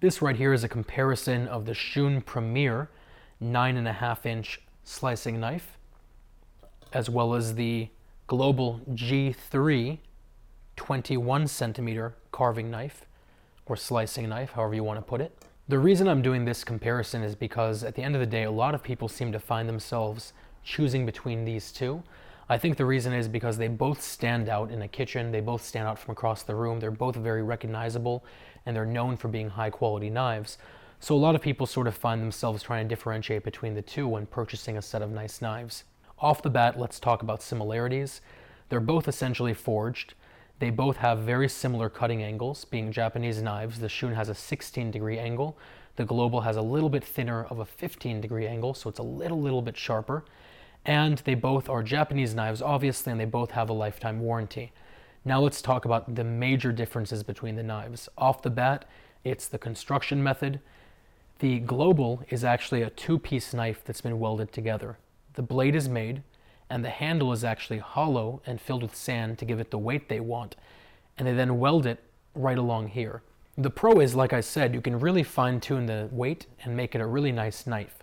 This right here is a comparison of the Shun Premier 9.5-inch slicing knife, as well as the Global G3 21 centimeter carving knife, or slicing knife, however you want to put it. The reason I'm doing this comparison is because at the end of the day, a lot of people seem to find themselves choosing between these two. I think the reason is because they both stand out in a kitchen, they both stand out from across the room, they're both very recognizable, and they're known for being high quality knives. So a lot of people sort of find themselves trying to differentiate between the two when purchasing a set of nice knives. Off the bat, let's talk about similarities. They're both essentially forged. They both have very similar cutting angles. Being Japanese knives, the Shun has a 16-degree angle. The Global has a little bit thinner of a 15-degree angle, so it's a little bit sharper. And they both are Japanese knives, obviously, and they both have a lifetime warranty. Now let's talk about the major differences between the knives. Off the bat, it's the construction method. The Global is actually a two-piece knife that's been welded together. The blade is made, and the handle is actually hollow and filled with sand to give it the weight they want, and they then weld it right along here. The pro is, like I said, you can really fine-tune the weight and make it a really nice knife.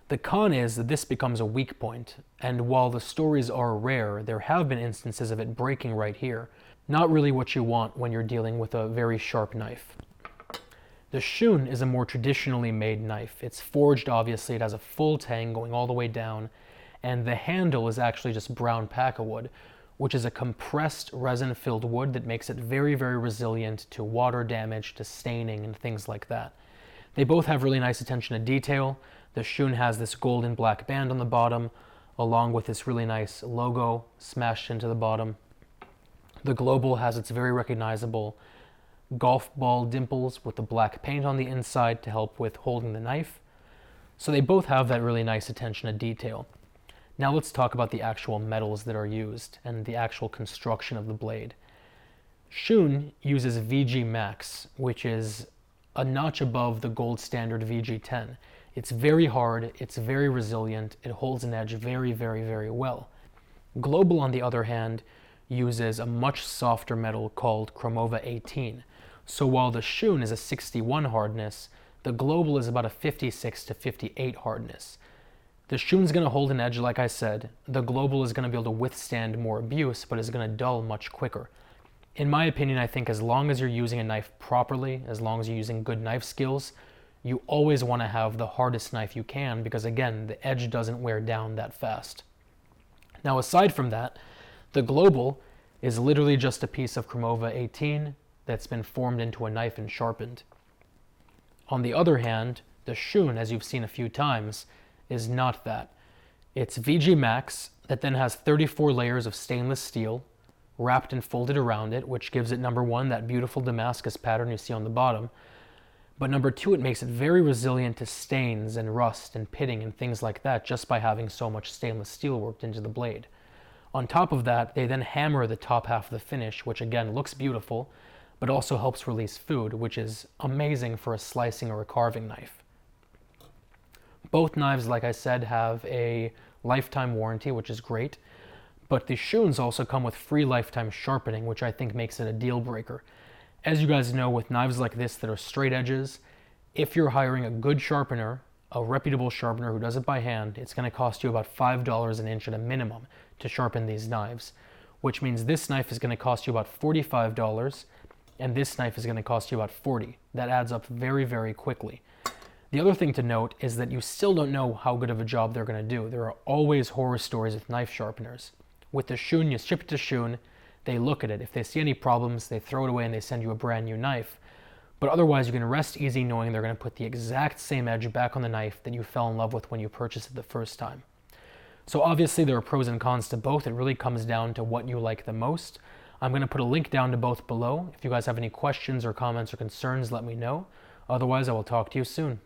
The con is that this becomes a weak point, and while the stories are rare, there have been instances of it breaking right here. Not really what you want when you're dealing with a very sharp knife. The Shun is a more traditionally made knife. It's forged, obviously, it has a full tang going all the way down, and the handle is actually just brown pakkawood, which is a compressed resin-filled wood that makes it very resilient to water damage, to staining, and things like that. They both have really nice attention to detail. The Shun has this golden black band on the bottom, along with this really nice logo smashed into the bottom. The Global has its very recognizable golf ball dimples with the black paint on the inside to help with holding the knife. So they both have that really nice attention to detail. Now let's talk about the actual metals that are used and the actual construction of the blade. Shun uses VG Max, which is a notch above the gold standard VG10. It's very hard, it's very resilient, it holds an edge very well. Global, on the other hand, uses a much softer metal called Chromova 18. So while the Shun is a 61 hardness, the Global is about a 56 to 58 hardness. The Shun's going to hold an edge, like I said. The Global is going to be able to withstand more abuse, but is going to dull much quicker. In my opinion, I think as long as you're using a knife properly, as long as you're using good knife skills, you always want to have the hardest knife you can, because again, the edge doesn't wear down that fast. Now aside from that, the Global is literally just a piece of Chromova 18 that's been formed into a knife and sharpened. On the other hand, the Shun, as you've seen a few times, is not that. It's VG Max that then has 34 layers of stainless steel wrapped and folded around it, which gives it, number one, that beautiful Damascus pattern you see on the bottom. But number two, it makes it very resilient to stains and rust and pitting and things like that just by having so much stainless steel worked into the blade. On top of that, they then hammer the top half of the finish, which again looks beautiful, but also helps release food, which is amazing for a slicing or a carving knife. Both knives, like I said, have a lifetime warranty, which is great, but the Shuns also come with free lifetime sharpening, which I think makes it a deal breaker. As you guys know, with knives like this that are straight edges, if you're hiring a good sharpener, a reputable sharpener who does it by hand, it's going to cost you about $5 an inch at a minimum to sharpen these knives, which means this knife is going to cost you about $45, and this knife is going to cost you about $40. That adds up very quickly. The other thing to note is that you still don't know how good of a job they're going to do. There are always horror stories with knife sharpeners. With the Shun, you ship it to Shun, they look at it. If they see any problems, they throw it away and they send you a brand new knife. But otherwise, you can rest easy knowing they're going to put the exact same edge back on the knife that you fell in love with when you purchased it the first time. So obviously there are pros and cons to both. It really comes down to what you like the most. I'm going to put a link down to both below. If you guys have any questions or comments or concerns, let me know. Otherwise, I will talk to you soon.